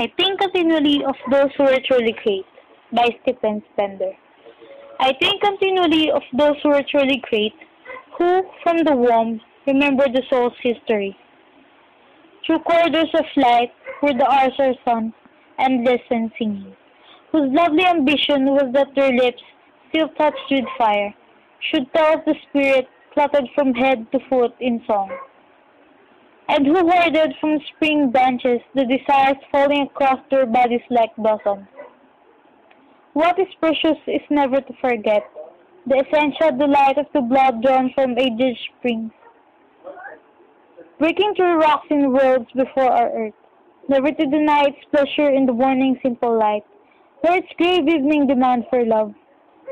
I think continually of those who were truly great, by Stephen Spender. I think continually of those who were truly great, who, from the womb, remember the soul's history. Through corridors of light, where the hours are sun, endless and singing, whose lovely ambition was that their lips, still touched with fire, should tell us the spirit clotted from head to foot in song, and who hoarded from spring branches the desires falling across their bodies like blossoms. What is precious is never to forget the essential delight of the blood drawn from aged springs, breaking through rocks and worlds before our earth, never to deny its pleasure in the morning simple light, nor its grave evening demand for love,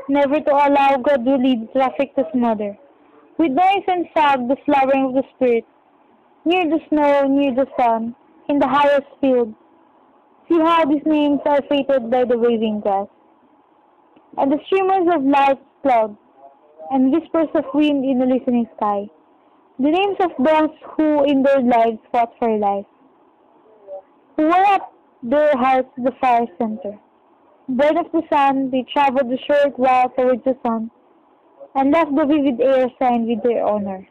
never to allow God to lead traffic to smother, with noise and fog the flowering of the spirit, near the snow, near the sun, in the highest field. See how these names are fated by the waving grass, and the streamers of light cloud, and whispers of wind in the listening sky, the names of those who in their lives fought for life, who were at their hearts the fire center. Born of the sun, they traveled a short while towards the sun, and left the vivid air signed with their honor.